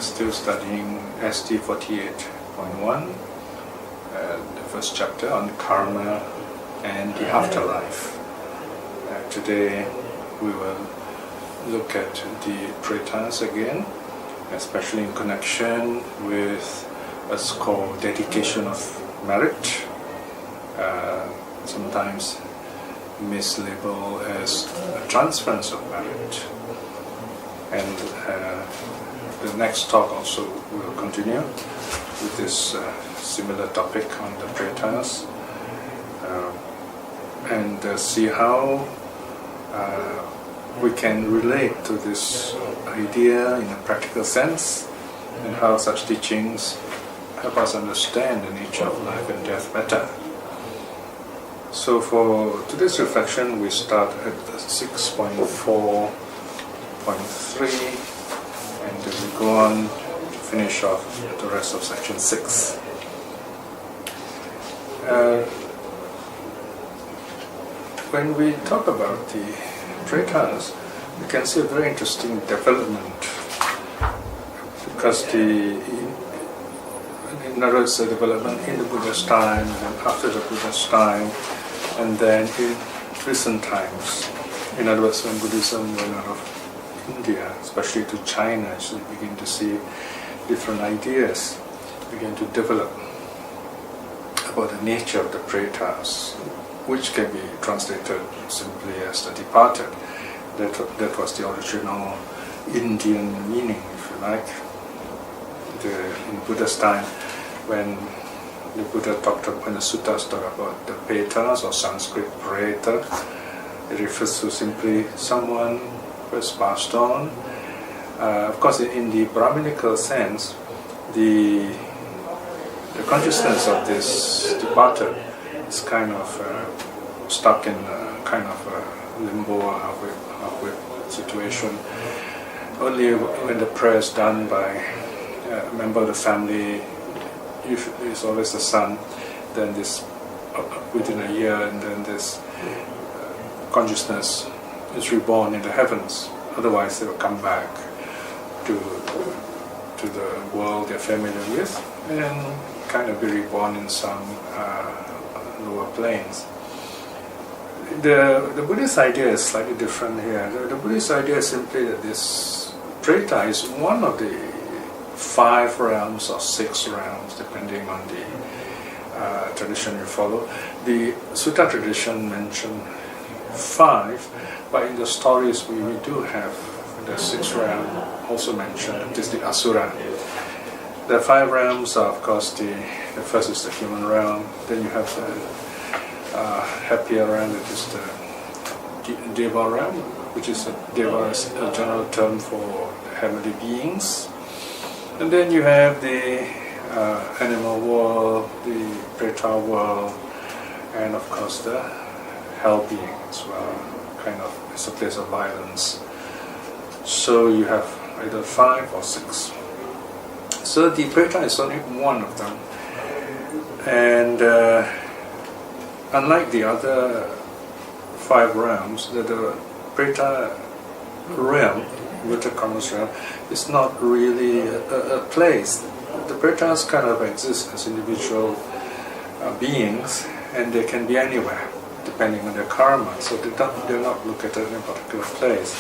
are still studying ST 48.1, the first chapter on karma and the afterlife. Today we will look at the pretas again, especially in connection with what's called dedication of merit, sometimes mislabeled as a transference of merit. And the next talk also will continue with this similar topic on the pretas, and see how we can relate to this idea in a practical sense, and how such teachings help us understand the nature of life and death better. So for today's reflection, we start at 6.4.3, and we go on to finish off the rest of section 6. When we talk about the pretas, we can see a very interesting development, because in other words, the development in the Buddha's time and after the Buddha's time, and then in recent times. In other words, when Buddhism went out of India, especially to China, so you begin to see different ideas begin to develop about the nature of the pretas, which can be translated simply as the departed. That was the original Indian meaning, if you like. In Buddha's time, when the Buddha when the suttas talk about the pretas, or Sanskrit preta, it refers to simply someone who has passed on. Of course, in the Brahminical sense, the consciousness of this departed is kind of stuck in a kind of a limbo or halfway situation. Only when the prayer is done by a member of the family, usually it's always the son, then this within a year, and then this consciousness is reborn in the heavens. Otherwise, they will come back to the world they're familiar with and kind of be reborn in some lower planes. The Buddhist idea is slightly different here. The Buddhist idea is simply that this preta is one of the 5 realms or 6 realms, depending on the tradition you follow. The Sutta tradition mentioned 5, but in the stories we do have the 6th realm also mentioned, that is the Asura. The 5 realms are, of course, the first is the human realm, then you have the happier realm, that is the Deva realm, which is a general term for the heavenly beings. And then you have the animal world, the preta world, and of course the hell being as well, kind of, it's a place of violence. So you have either 5 or 6. So the preta is only one of them. And unlike the other 5 realms, the preta realm, Karma's realm, is not really a place. The pretas kind of exist as individual beings, and they can be anywhere depending on their karma, so they're not located in a particular place.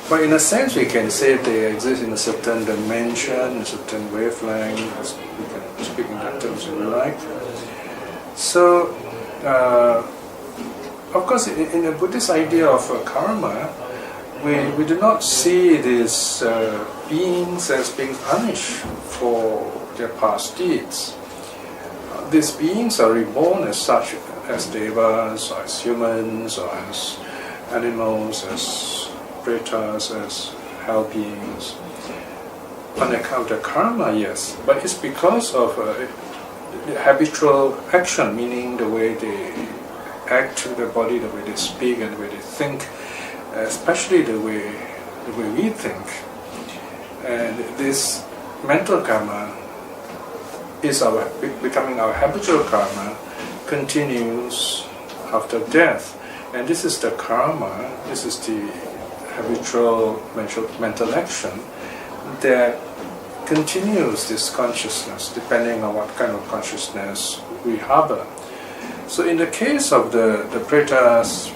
But in a sense, we can say they exist in a certain dimension, a certain wavelength. We can speak in that terms if we like. So, of course, in the Buddhist idea of karma, we do not see these beings as being punished for their past deeds. These beings are reborn as such, as devas, or as humans, or as animals, as pretas, as hell beings. On account of their karma, yes, but it's because of the habitual action, meaning the way they act to their body, the way they speak, and the way they think, especially the way we think. And this mental karma is becoming our habitual karma, continues after death. And this is the karma, this is the habitual mental action that continues this consciousness depending on what kind of consciousness we harbor. So in the case of the pretas,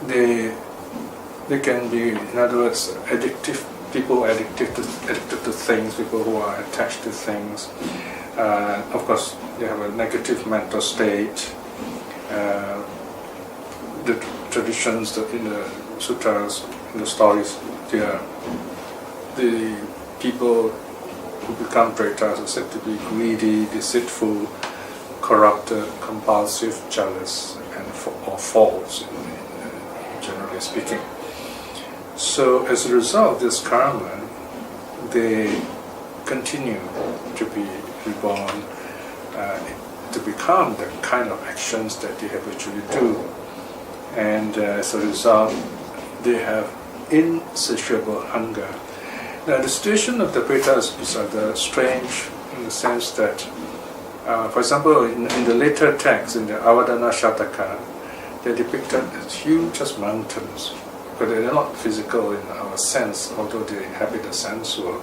they can be, in other words, addictive. People addicted to things, people who are attached to things. Of course, they have a negative mental state. The traditions that in the sutras, in the stories, the people who become pretas are said to be greedy, deceitful, corrupted, compulsive, jealous, and or false, generally speaking. So as a result of this karma, they continue to be reborn, to become the kind of actions that they habitually do. And as a result, they have insatiable hunger. Now the situation of the pretas is rather strange in the sense that, for example, in the later texts, in the Avadana Shataka, they're depicted as huge as mountains. But they're not physical in our sense, although they inhabit the sense world.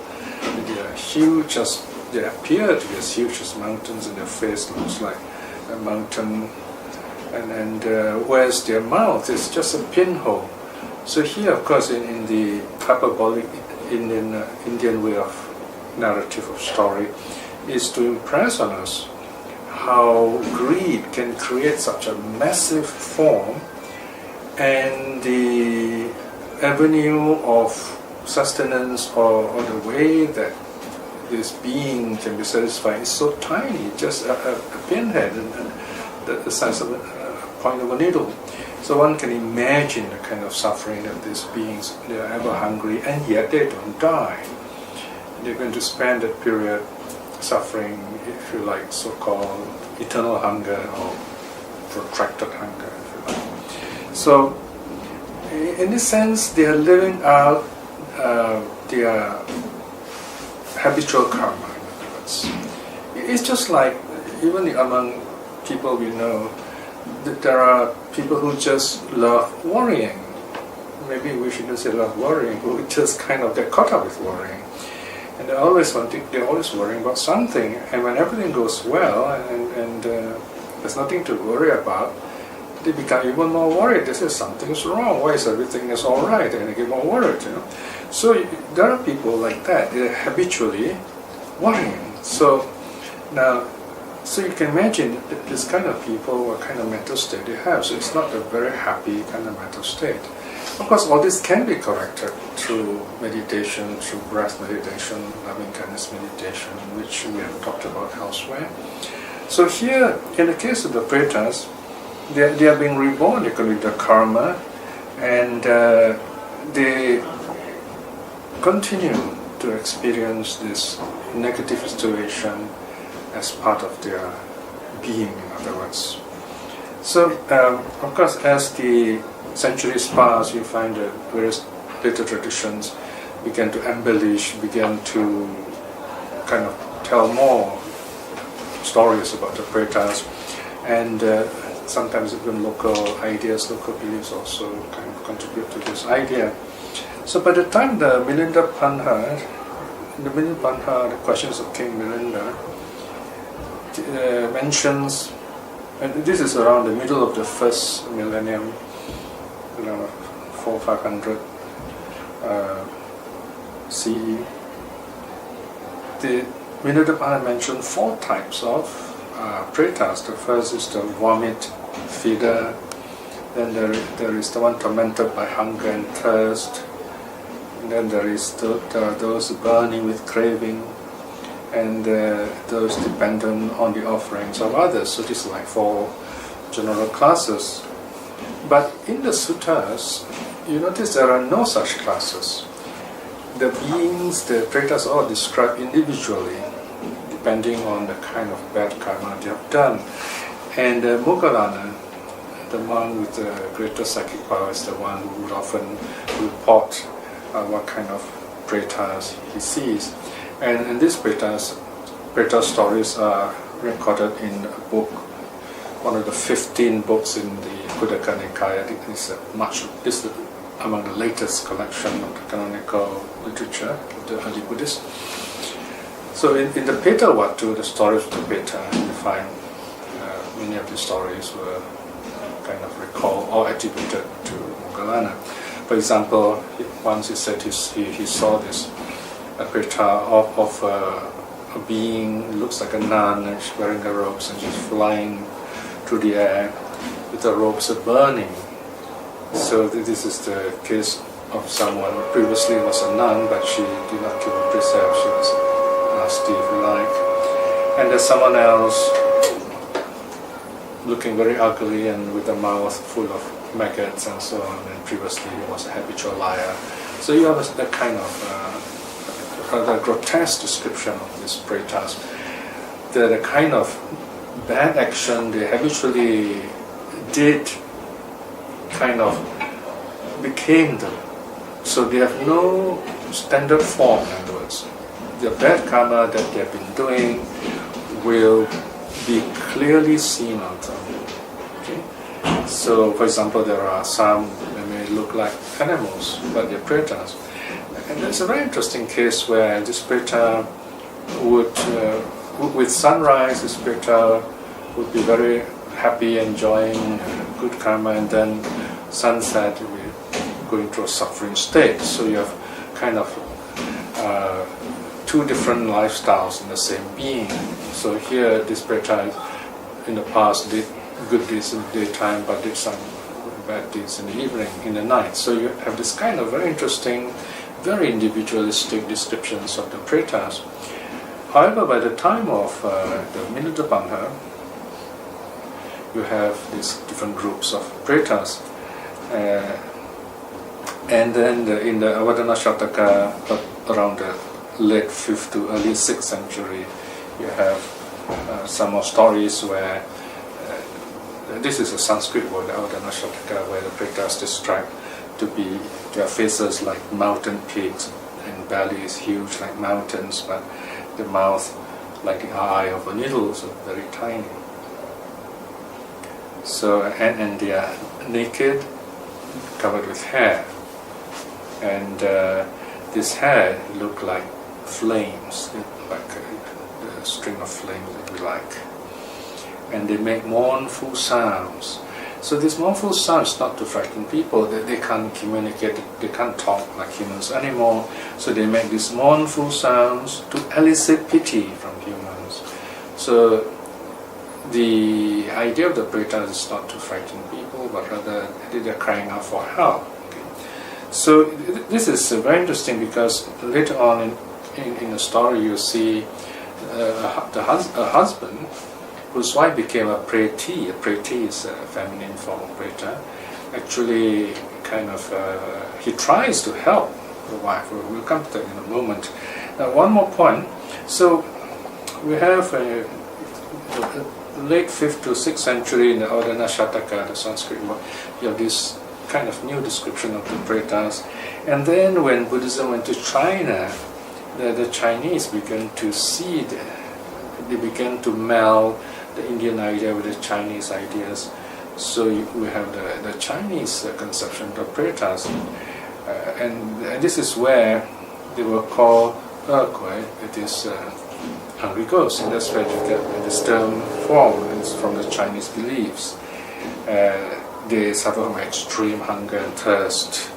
They are huge as, they appear to be as huge as mountains, and their face looks like a mountain. And whereas their mouth is just a pinhole. So here, of course, in the hyperbolic Indian way of narrative of story, is to impress on us how greed can create such a massive form, and the avenue of sustenance or the way that this being can be satisfied is so tiny, just a pinhead and the size of a point of a needle. So one can imagine the kind of suffering of these beings. They are ever hungry, and yet they don't die. They're going to spend that period suffering, if you like, so-called eternal hunger or protracted hunger, if you like. So, in this sense, they are living out their habitual karma, in other words. It's just like, even among people we know, that there are people who just love worrying. Maybe we shouldn't say love worrying, who just kind of get caught up with worrying. And they're always worrying about something. And when everything goes well and there's nothing to worry about, they become even more worried. They say something's wrong. Why is everything is all right? And they get more worried. So there are people like that. They're habitually worrying. So now, so you can imagine that this kind of people, what kind of mental state they have. So it's not a very happy kind of mental state. Of course, all this can be corrected through meditation, through breath meditation, loving kindness meditation, which we have talked about elsewhere. So here, in the case of the pretas, they are being reborn according to the karma, and they continue to experience this negative situation as part of their being, in other words. So, of course, as the centuries pass, you find that various later traditions began to embellish, began to kind of tell more stories about the pretas, and sometimes even local ideas, local beliefs also kind of contribute to this idea. So by the time the Milinda Panha, the Questions of King Milinda, mentions, and this is around the middle of the first millennium, 400-500 CE. The Milinda Panha mentioned 4 types of pretas. The first is the vomit feeder, then there is the one tormented by hunger and thirst, and then there are those burning with craving, and those dependent on the offerings of others. So these are like 4 general classes. But in the suttas, you notice there are no such classes. The beings, the pretas, are all described individually, depending on the kind of bad karma they have done. And Moggallana, the monk with the greater psychic power, is the one who would often report what kind of pretas he sees. And these preta stories are recorded in a book, one of the 15 books in the Khuddaka Nikaya. I think this is among the latest collection of the canonical literature of the early Buddhists. So in the Peta Watu, the stories of the Peta, you find many of the stories were kind of recalled or attributed to Moggallana. For example, once he said he saw this Peta of a being, looks like a nun, and she's wearing the robes and she's flying through the air with the robes burning. So this is the case of someone who previously was a nun, but she did not keep a precept. She was nasty, if you like. And there's someone else looking very ugly and with a mouth full of maggots and so on, and previously he was a habitual liar. So you have a kind of rather grotesque description of these pretas. The kind of bad action they habitually did kind of became them. So they have no standard form, in other words. The bad karma that they have been doing will be clearly seen on them. Okay? So, for example, there are some that may look like animals, but they're pretas. And there's a very interesting case where this preta would, with sunrise, this preta would be very happy, enjoying good karma, and then sunset, we're going through a suffering state. So you have kind of two different lifestyles in the same being. So here, this preta in the past did good deeds in the daytime, but did some bad deeds in the evening, in the night. So you have this kind of very interesting, very individualistic descriptions of the pretas. However, by the time of the Minutapangha, you have these different groups of pretas. And then in the Avadana Shataka, around the late 5th to early 6th century, you have some more stories where, this is a Sanskrit word, Avadana Shataka, where the pretas described to be their faces like mountain peaks and bellies huge like mountains, but the mouth like the eye of a needle, so very tiny. So and they are naked, covered with hair, and this hair looked like flames, like a string of flames, if you like, and they make mournful sounds. So these mournful sounds, not to frighten people, they can't communicate, they can't talk like humans anymore, so they make these mournful sounds to elicit pity from humans. So the idea of the pretas is not to frighten people, but rather they're crying out for help. Okay. So this is very interesting, because later on in the story you see a husband whose wife became a preti. A preti is a feminine form of preta. Actually, kind of, he tries to help the wife. We'll come to that in a moment. Now, one more point. So we have the late 5th to 6th century in the Avadana Shataka, the Sanskrit word, you have this kind of new description of the pretas. And then when Buddhism went to China, the Chinese began to see they began to meld the Indian idea with the Chinese ideas. So we have the Chinese conception of the pretas. And this is where they were called Erkoi, it is hungry ghosts, and that's where you get this term form. It's from the Chinese beliefs. They suffer from extreme hunger and thirst.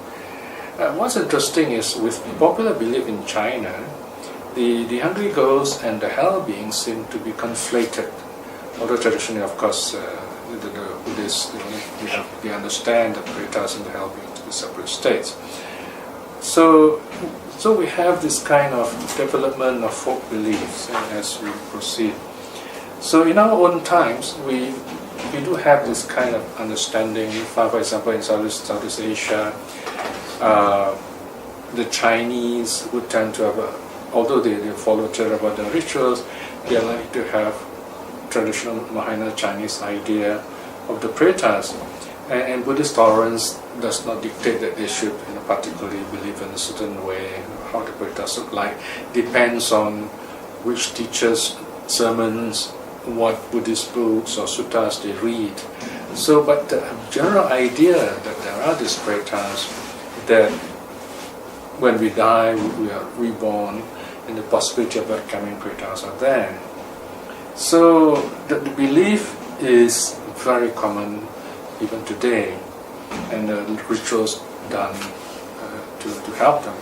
What's interesting is, with popular belief in China, the hungry ghosts and the hell beings seem to be conflated. Although traditionally, of course, the Buddhists they understand the pretas and the hell beings to be separate states. So we have this kind of development of folk beliefs as we proceed. So in our own times, we do have this kind of understanding. For example, in Southeast Asia, the Chinese would tend to have, although they follow Theravada rituals, they like to have traditional Mahayana Chinese idea of the pretas. And Buddhist tolerance does not dictate that they should particularly believe in a certain way. How the pretas look like depends on which teachers' sermons, what Buddhist books or suttas they read. So, but the general idea that there are these pretas that when we die, we are reborn, and the possibility of becoming Pretas are there. So the belief is very common even today, and the rituals done to help them,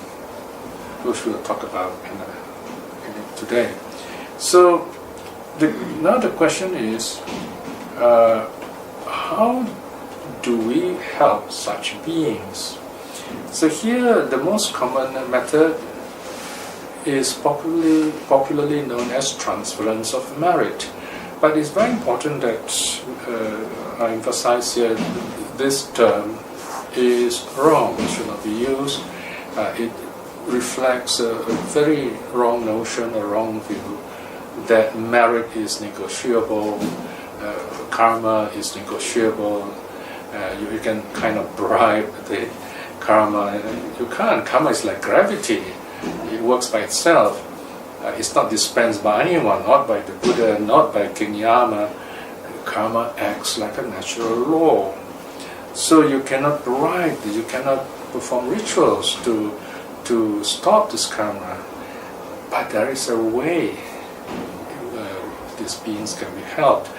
which we'll talk about today. So now the question is, how do we help such beings? So here the most common method is popularly known as transference of merit. But it's very important that I emphasize here this term is wrong. It should not be used. It reflects a very wrong notion, a wrong view, that merit is negotiable, karma is negotiable. You can kind of bribe the karma. You can't. Karma is like gravity. It works by itself. It's not dispensed by anyone, not by the Buddha, not by King Yama. Karma acts like a natural law. So you cannot bribe, you cannot perform rituals to stop this karma. But there is a way these beings can be helped.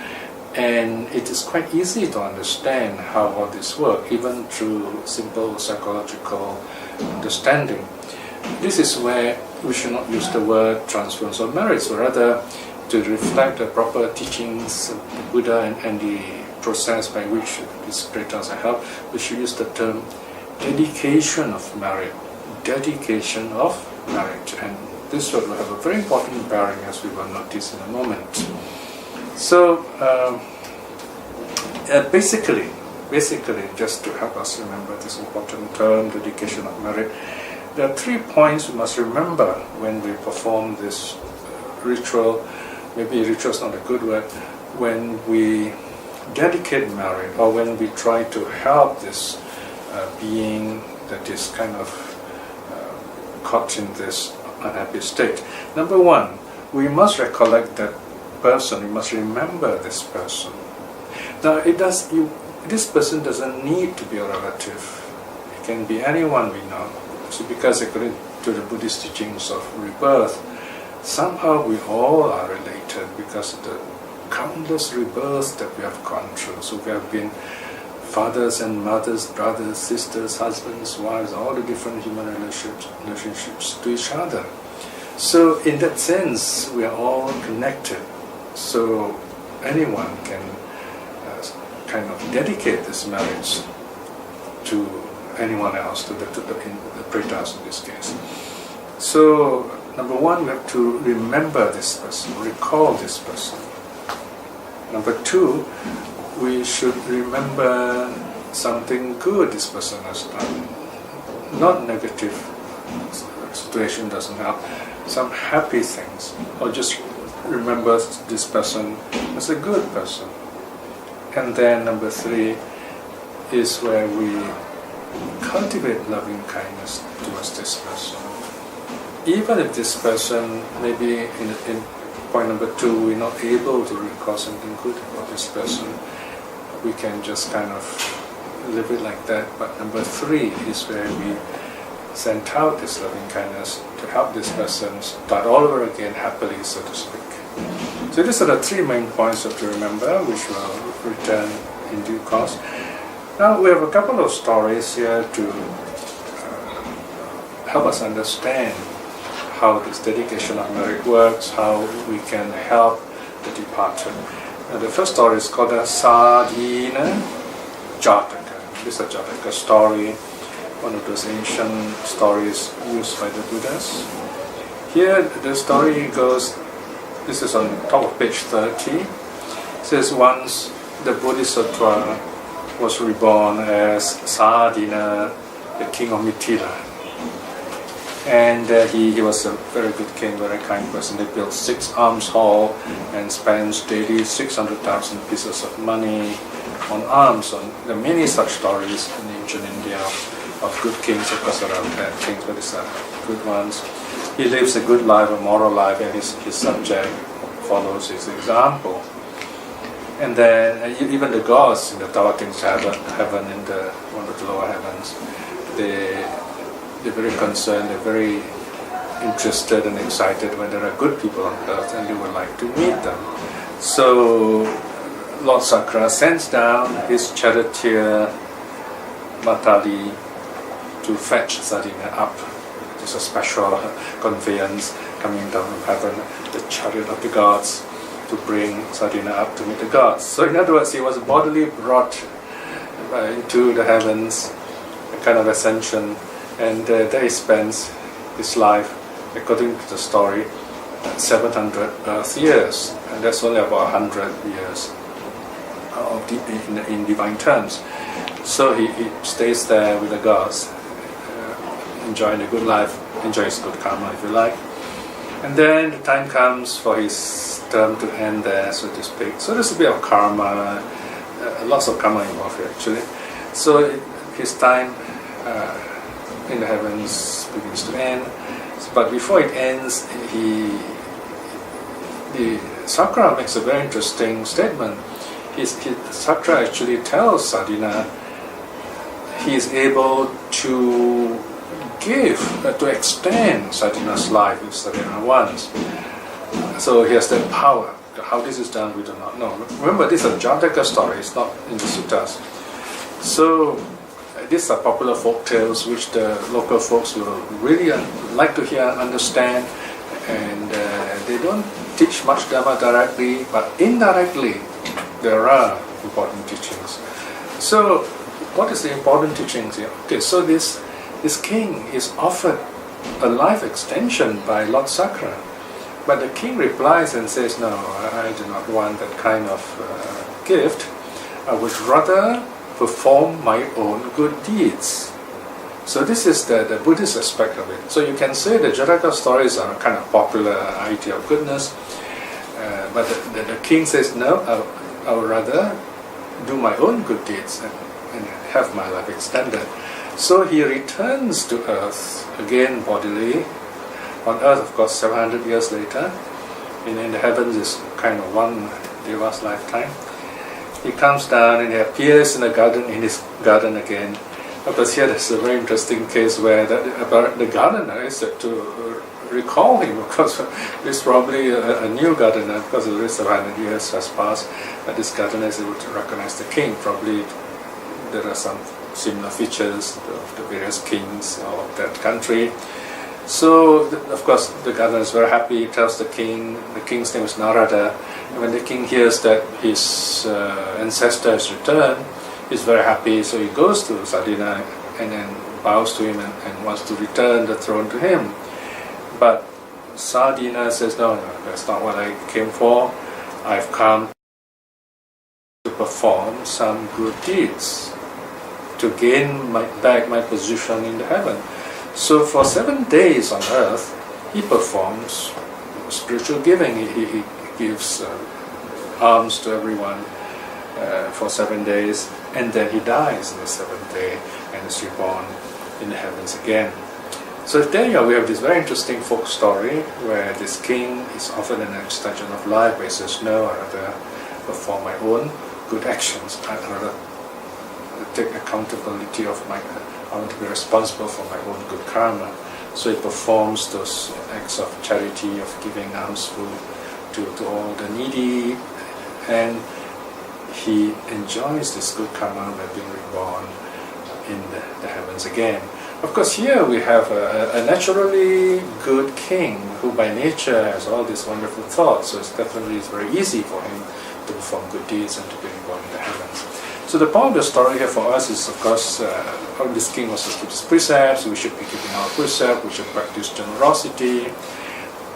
And it is quite easy to understand how all this works, even through simple psychological understanding. This is where we should not use the word transference of merits, but rather to reflect the proper teachings of the Buddha and the process by which these pretas are helped. We should use the term dedication of merit. Dedication of merit. And this word will have a very important bearing, as we will notice in a moment. So, basically, just to help us remember this important term, dedication of merit, there are 3 points we must remember when we perform this ritual. Maybe ritual is not a good word. When we dedicate merit, or when we try to help this being that is kind of caught in this unhappy state. Number 1, we must recollect that person. We must remember this person. Now, this person doesn't need to be a relative. It can be anyone we know. So because according to the Buddhist teachings of rebirth, somehow we all are related because of the countless rebirths that we have gone through. So we have been fathers and mothers, brothers, sisters, husbands, wives, all the different human relationships to each other. So in that sense, we are all connected. So anyone can kind of dedicate this marriage to anyone else, to the pretas in this case. So, number 1, we have to remember this person, recall this person. Number 2, we should remember something good this person has done. Not negative situation doesn't help. Some happy things, or just remember this person as a good person. And then number 3 is where we cultivate loving kindness towards this person. Even if this person, maybe in point number 2, we're not able to recall something good about this person, we can just kind of live it like that. But number 3 is where we send out this loving kindness to help this person start all over again happily, so to speak. So these are the 3 main points to remember, which will return in due course. Now we have a couple of stories here to help us understand how this dedication of merit works, how we can help the departed. Now the first story is called the Sadhina Jataka. This is a Jataka story, one of those ancient stories used by the Buddhas. Here the story goes, this is on top of page 30. It says once the Bodhisattva was reborn as Sadhina, the king of Mithila. And he was a very good king, very kind person. They built 6 alms hall and spends daily 600,000 pieces of money on alms. There are many such stories in ancient India of good kings. Of course there are bad kings, but these are good ones. He lives a good life, a moral life, and his subject follows his example. And then even the gods in the Tower King's heaven in one of the lower heavens, they're very concerned, they're very interested and excited when there are good people on earth, and they would like to meet them. So Lord Sakra sends down his charioteer Matali to fetch Sadina up. It's a special conveyance coming down from heaven, the chariot of the gods, to bring Sadina up to meet the gods. So in other words, he was bodily brought into the heavens, a kind of ascension, and there he spends his life, according to the story, 700 Earth years, and that's only about 100 years in divine terms. So he stays there with the gods, enjoying a good life, enjoys good karma, if you like. And then the time comes for his term to end there, so to speak. So there's a bit of karma, lots of karma involved here, actually. So his time in the heavens begins to end. But before it ends, Sakra makes a very interesting statement. Sakra actually tells Sadina he is able to give, to extend Sadina's life if Sadina wants. So he has that power. How this is done, we do not know. Remember, this is a Jataka story, it's not in the suttas. So these are popular folk tales which the local folks will really like to hear and understand, and they don't teach much Dharma directly, but indirectly there are important teachings. So what is the important teachings here? Okay, so this king is offered a life extension by Lord Sakra, but the king replies and says, no, I do not want that kind of gift. I would rather perform my own good deeds. So this is the Buddhist aspect of it. So you can say the Jataka stories are a kind of popular idea of goodness, but the king says, no, I would rather do my own good deeds and have my life extended. So he returns to earth, again bodily. On earth, of course, 700 years later. In the heavens is kind of one Deva's lifetime. He comes down and he appears in his garden again. Of course, here there's a very interesting case where the gardener is to recall him. Of course, it's probably a new gardener because already 700 years has passed. But this gardener is able to recognize the king. Probably there are some similar features of the various kings of that country. So, of course, the gardener is very happy. He tells the king's name is Narada. And when the king hears that his ancestor has returned, he's very happy. So he goes to Sadina and then bows to him and wants to return the throne to him. But Sadina says, no, that's not what I came for. I've come to perform some good deeds, to gain back my position in the heaven. So for 7 days on earth, he performs spiritual giving. He gives alms to everyone for 7 days, and then he dies in the 7th day and is reborn in the heavens again. So there we have this very interesting folk story where this king is offered an extension of life, but he says, no, I'd rather perform my own good actions. I'd rather take accountability of I want to be responsible for my own good karma. So he performs those acts of charity, of giving alms food to all the needy, and he enjoys this good karma by being reborn in the heavens again. Of course, here we have a naturally good king who by nature has all these wonderful thoughts, so it's very easy for him to perform good deeds and to be reborn in the heavens. So the point of the story here for us is, of course, this king was to keep his precepts. We should be keeping our precepts. We should practice generosity.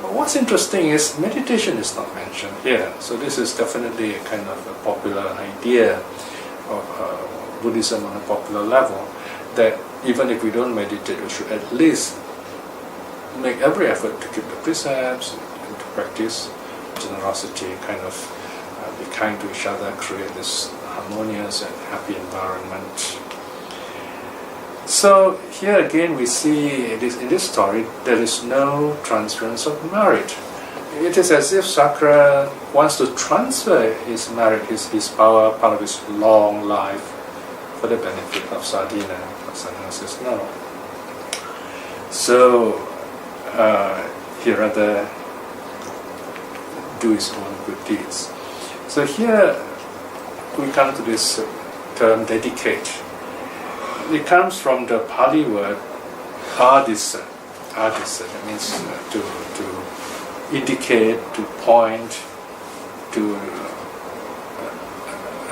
But what's interesting is meditation is not mentioned here. So this is definitely a kind of a popular idea of Buddhism on a popular level, that even if we don't meditate, we should at least make every effort to keep the precepts and to practice generosity, kind of be kind to each other, create this harmonious and happy environment. So here again we see in this story there is no transference of merit. it is as if Sakra wants to transfer his merit, his power, part of his long life, for the benefit of Sadhina. But Sadhina says no. So he rather do his own good deeds. So here we come to this term dedicate. It comes from the Pali word adisa. Adisa, that means to indicate, to point, to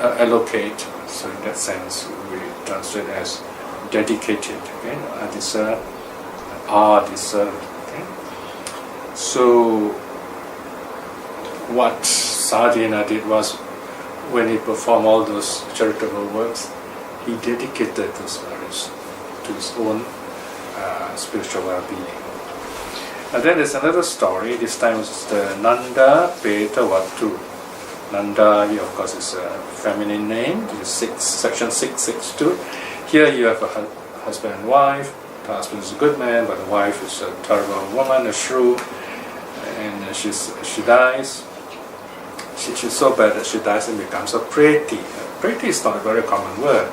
allocate. So in that sense, we translate as dedicated. Okay? Adisa, adisa. Okay? So what Sadhina did was, when he performed all those charitable works, he dedicated those merits to his own spiritual well-being. And then there's another story. This time it's the Nanda Peta Vatu. Nanda, here of course, is a feminine name. This is section 662. Here you have a husband and wife. The husband is a good man, but the wife is a terrible woman, a shrew, and she dies. She's so bad that she dies and becomes a preti. Preti is not a very common word.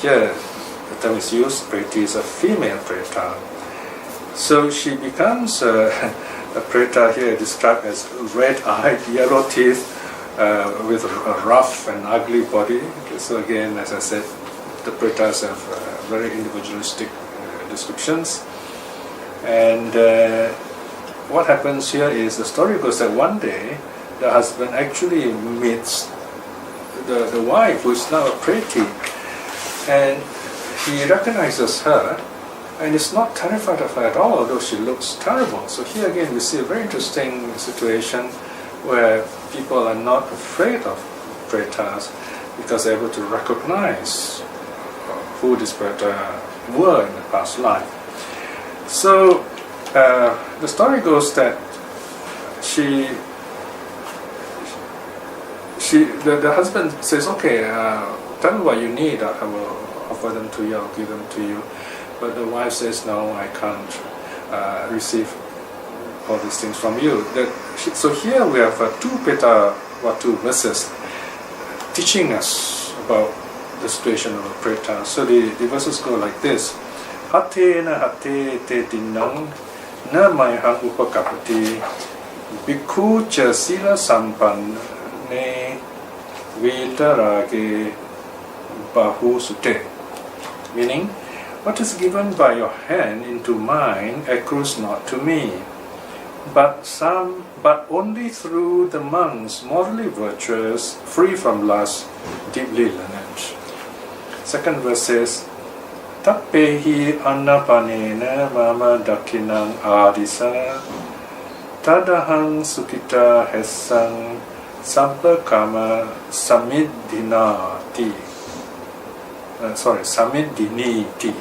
Here the term is used. Preti is a female preta. So she becomes a preta here described as red-eyed, yellow teeth, with a rough and ugly body. Okay, so again, as I said, the pretas have very individualistic descriptions. And what happens here is, the story goes that one day the husband actually meets the wife, who is now a preti, and he recognizes her and is not terrified of her at all, although she looks terrible. So here again we see a very interesting situation where people are not afraid of pretas because they're able to recognize who this preta were in the past life. So the story goes that the husband says, okay, tell me what you need, I will offer them to you, I'll give them to you. But the wife says, no, I can't receive all these things from you. So here we have two Peta Vatu verses teaching us about the situation of a preta. So the verses go like this: Hate na hate te tinang na mayhang upakapati bhikkhu cha sila sampanne vitarage bahu sute. Meaning, what is given by your hand into mine accrues not to me, but only through the monks morally virtuous, free from lust, deeply learned. Second verse says, Tappehi annapanena mama dakinang adisa tadahang sukita hesang sabba kama samidinati. Samidiniti.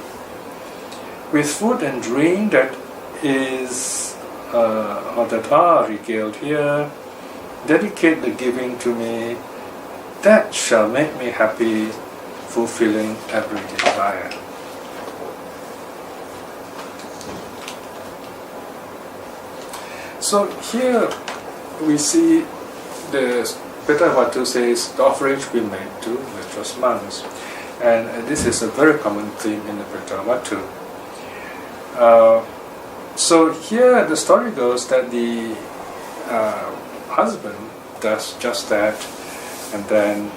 With food and drink that is or that are regaled here, dedicate the giving to me, that shall make me happy, fulfilling every desire. So here we see the Peta Vatu says the offering should be made to virtuous monks, and this is a very common theme in the Peta Vatu. So here the story goes that the husband does just that, and then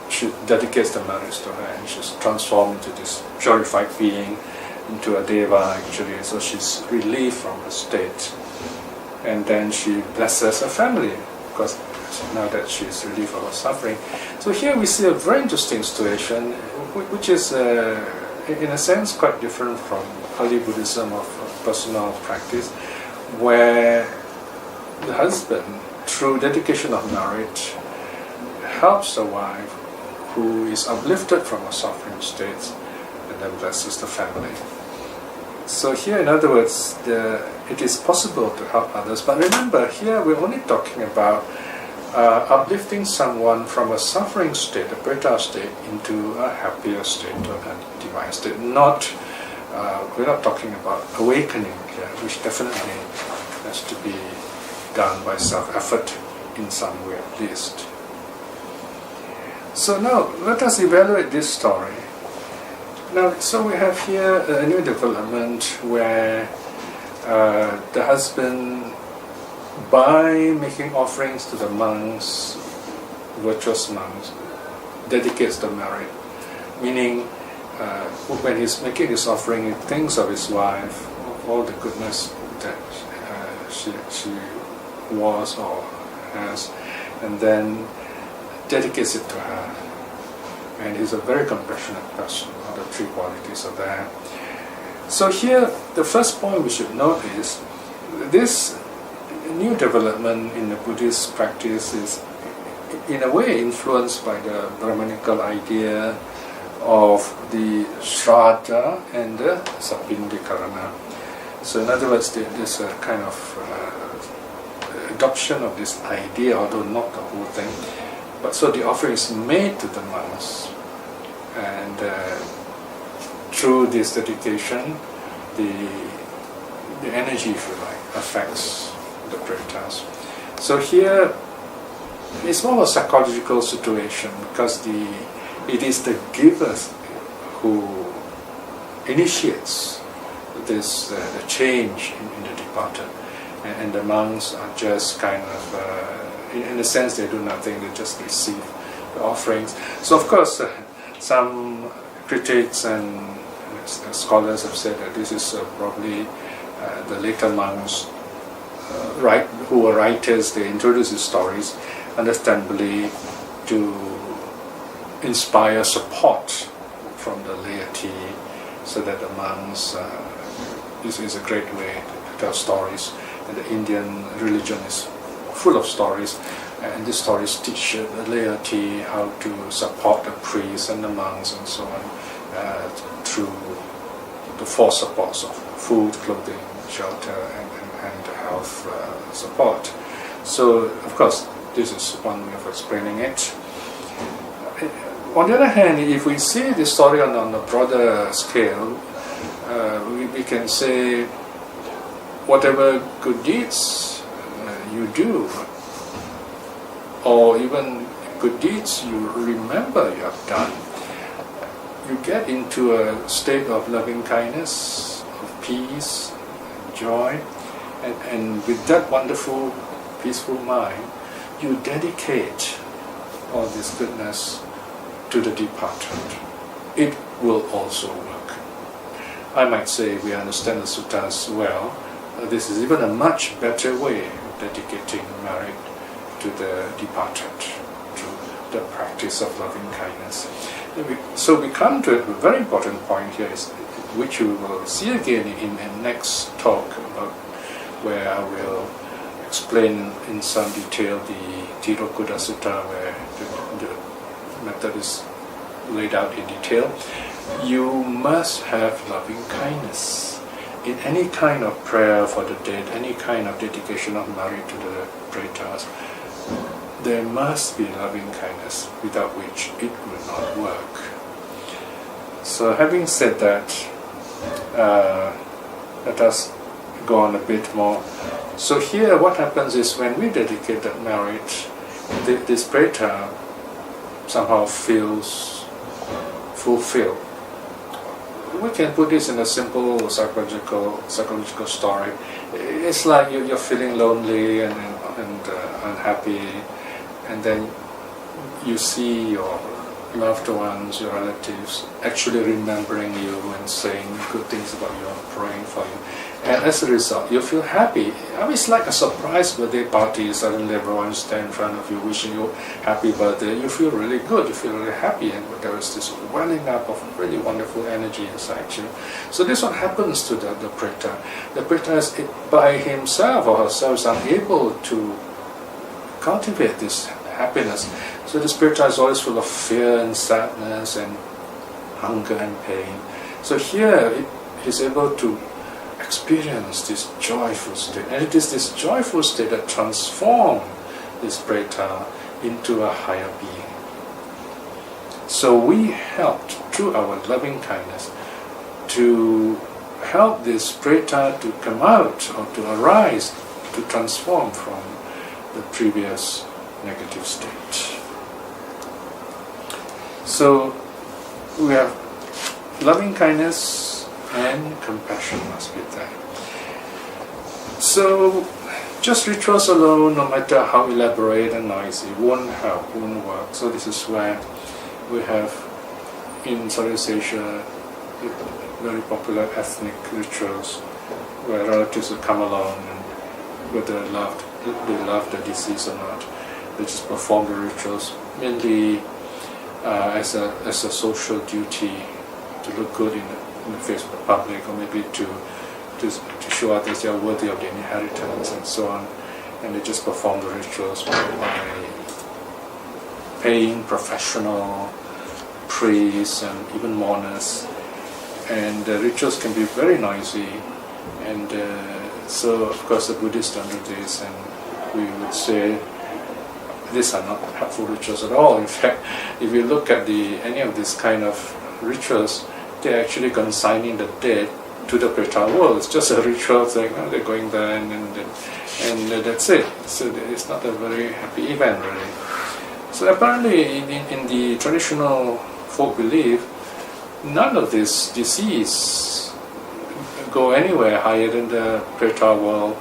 she dedicates the marriage to her, and she's transformed into this purified being, into a deva actually. So she's relieved from her state, and then she blesses her family because now that she's relieved of her suffering. So here we see a very interesting situation, which is in a sense quite different from Pali Buddhism of personal practice, where the husband, through dedication of marriage, helps the wife who is uplifted from a suffering state and then blesses the family. So here, in other words, it is possible to help others, but remember, here we're only talking about uplifting someone from a suffering state, a preta state, into a happier state or a divine state. We're not talking about awakening here, which definitely has to be done by self-effort in some way at least. So now let us evaluate this story. Now, so we have here a new development where the husband, by making offerings to the monks, virtuous monks, dedicates the marriage. Meaning, when he's making this offering, he thinks of his wife, of all the goodness that she was or has, and then dedicates it to her. And he's a very compassionate person. All the three qualities are there. So here, the first point we should note is this new development in the Buddhist practice is in a way influenced by the Brahmanical idea of the Shraddha and the Sapindikarana. So in other words, there's a kind of adoption of this idea, although not the whole thing. But so the offering is made to the monks, and through this dedication, the energy, if you like, affects the pretas. So here, it's more of a psychological situation because it is the giver who initiates this the change in the departed, and the monks are just kind of, in a sense, they do nothing; they just receive the offerings. So, of course, some critics and scholars have said that this is probably the later monks, who were writers. They introduced these stories, understandably, to inspire support from the laity, so that the monks, this is a great way to tell stories. And the Indian religion is full of stories, and these stories teach the laity how to support the priests and the monks and so on through the four supports of food, clothing, shelter, and health support. So, of course, this is one way of explaining it. On the other hand, if we see this story on a broader scale, we can say whatever good deeds you do, or even good deeds you remember you have done, you get into a state of loving kindness, of peace, joy, and with that wonderful, peaceful mind, you dedicate all this goodness to the departed. It will also work. I might say, we understand the suttas well, this is even a much better way of dedicating merit to the departed through the practice of loving kindness. So we come to a very important point here, which we will see again in next talk, about where I will explain in some detail the Tirokuta Sutta, where the method is laid out in detail. You must have loving kindness. In any kind of prayer for the dead, any kind of dedication of merit to the pretas, there must be loving kindness, without which it will not work. So having said that, let us go on a bit more. So here what happens is, when we dedicate that merit, this preta somehow feels fulfilled. We can put this in a simple psychological story. It's like you're feeling lonely and unhappy, and then you see your loved ones, your relatives, actually remembering you and saying good things about you and praying for you. And as a result, you feel happy. I mean, it's like a surprise birthday party. Suddenly everyone stands in front of you wishing you happy birthday. You feel really good, you feel really happy, and there is this welling up of really wonderful energy inside you. So this is what happens to the preta. The preta is, by himself or herself, is unable to cultivate this happiness. So the preta is always full of fear and sadness and hunger and pain. So here he's able to experience this joyful state, and it is this joyful state that transforms this preta into a higher being. So we helped through our loving kindness to help this preta to come out or to arise to transform from the previous negative state. So we have loving kindness and compassion must be there. So just rituals alone, no matter how elaborate and noisy, won't help, won't work. So this is where we have in Southeast Asia very popular ethnic rituals where relatives will come along, and whether they love the deceased or not, they just perform the rituals mainly as a social duty to look good in the face of the public, or maybe to show others they are worthy of the inheritance and so on. And they just perform the rituals by paying professional priests and even mourners. And the rituals can be very noisy. And so, of course, the Buddhists don't do this, and we would say these are not helpful rituals at all. In fact, if you look at any of these kind of rituals, they're actually consigning the dead to the Preta world. It's just a ritual saying, oh, they're going there and that's it. So it's not a very happy event, really. So apparently in the traditional folk belief, none of these deceased go anywhere higher than the Preta world.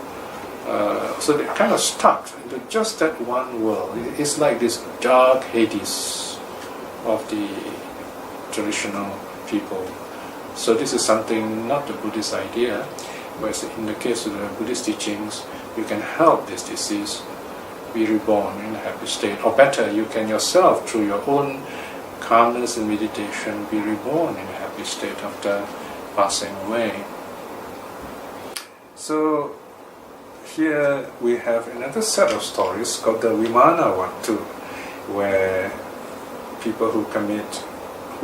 So they're kind of stuck into just that one world. It's like this dark Hades of the traditional people. So this is something not the Buddhist idea, whereas in the case of the Buddhist teachings, you can help this deceased be reborn in a happy state. Or better, you can yourself, through your own calmness and meditation, be reborn in a happy state after passing away. So here we have another set of stories called the Vimana Vatu, where people who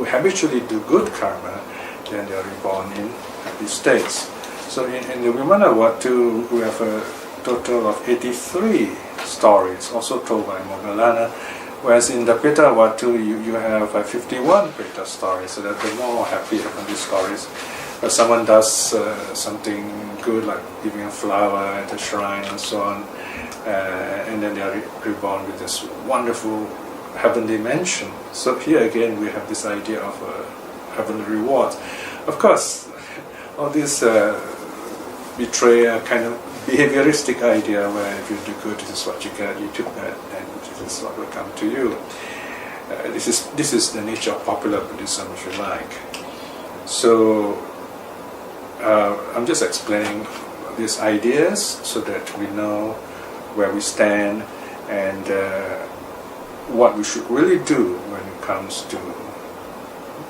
habitually do good karma, then they are reborn in happy states. So in the Vimana Vatu, we have a total of 83 stories, also told by Moggallana, whereas in the Pitta Vatu, you have 51 Pitta stories, so that they're more happy on these stories. But someone does something good, like giving a flower at the shrine and so on, and then they are reborn with this wonderful heavenly mansion. So here again we have this idea of heavenly rewards. Of course, all this betray a kind of behavioristic idea where if you do good, this is what you get, you do bad, and this is what will come to you. This is the nature of popular Buddhism, if you like. So I'm just explaining these ideas so that we know where we stand and what we should really do when it comes to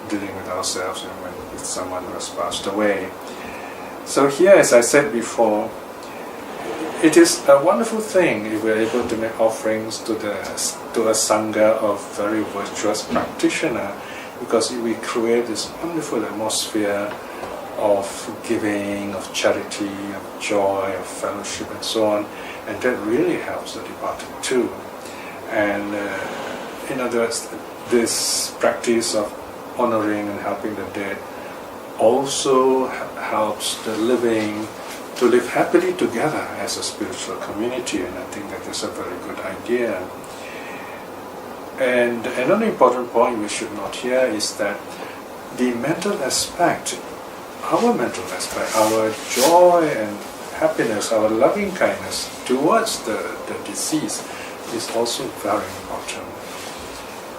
dealing with ourselves and with someone who has passed away. So here, as I said before, it is a wonderful thing if we're able to make offerings to a sangha of very virtuous practitioner, because we create this wonderful atmosphere of giving, of charity, of joy, of fellowship, and so on, and that really helps the departed too. And in other words, this practice of honoring and helping the dead also helps the living to live happily together as a spiritual community, and I think that is a very good idea. And another important point we should note here is that the mental aspect, our mental aspect, our joy and happiness, our loving kindness towards the deceased is also very important.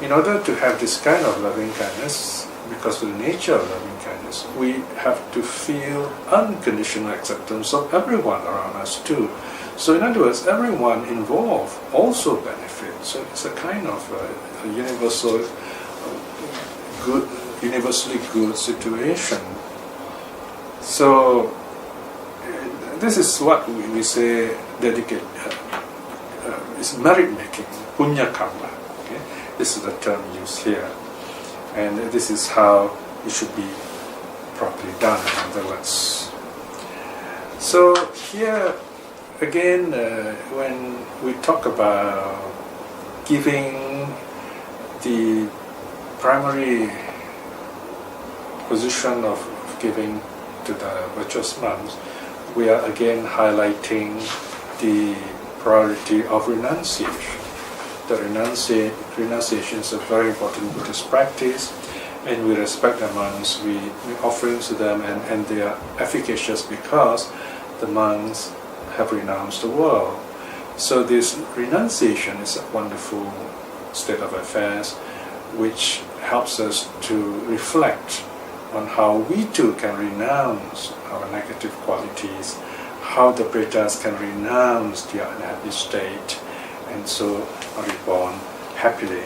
In order to have this kind of loving kindness, because of the nature of loving kindness, we have to feel unconditional acceptance of everyone around us too. So in other words, everyone involved also benefits. So it's a kind of a universally good situation. So this is what we say dedicate. It's merit making, punya karma. Okay? This is the term used here. And this is how it should be properly done, in other words. So here, again, when we talk about giving, the primary position of giving to the virtuous monks, we are again highlighting the priority of renunciation. The renunciation is a very important Buddhist practice, and we respect the monks, we make offerings to them, and they are efficacious because the monks have renounced the world. So this renunciation is a wonderful state of affairs which helps us to reflect on how we too can renounce our negative qualities, how the pretas can renounce their unhappy state, and so are reborn happily.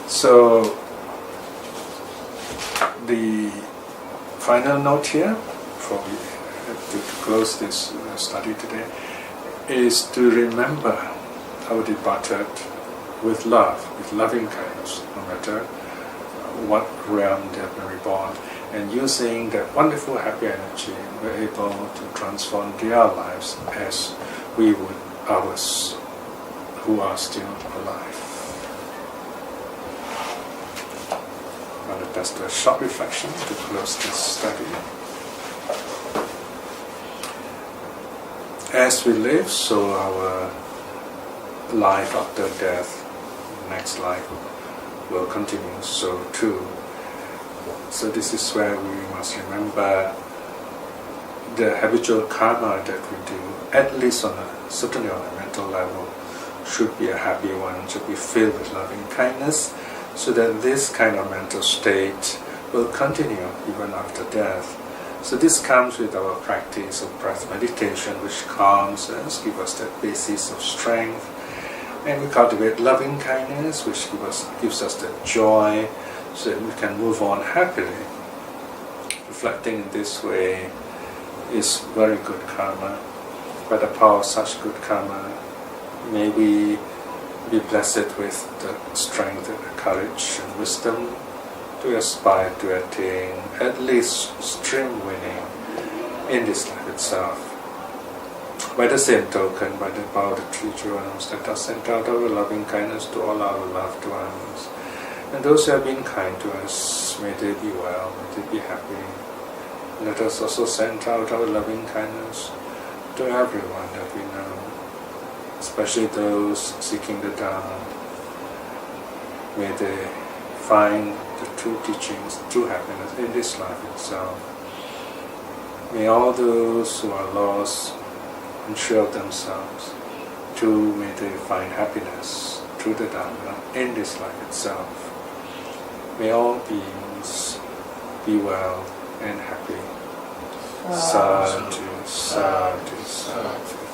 So the final note here, before we have to close this study today, is to remember our departed with love, with loving kindness, no matter what realm they have been reborn, and using that wonderful happy energy, we're able to transform their lives as we would ours who are still alive. Well, let us do a short reflection to close this study. As we live, so our life after death, next life will continue, so too. So this is where we must remember the habitual karma that we do, at least on a certainly on a mental level, should be a happy one, should be filled with loving kindness, so that this kind of mental state will continue even after death. So this comes with our practice of breath meditation, which calms us, gives us that basis of strength, and we cultivate loving kindness, which gives us the joy, so that we can move on happily. Reflecting in this way is very good karma. By the power of such good karma, may we be blessed with the strength and the courage and wisdom to aspire to attain at least stream winning in this life itself. By the same token, by the power of the three jewels, let us send out our loving kindness to all our loved ones. And those who have been kind to us, may they be well, may they be happy. Let us also send out our loving kindness to everyone that we know, especially those seeking the Dharma. May they find the true teachings, true happiness in this life itself. May all those who are lost, unsure of themselves, too may they find happiness through the Dharma in this life itself. May all beings be well and happy. Sadhu, sadhu, sadhu.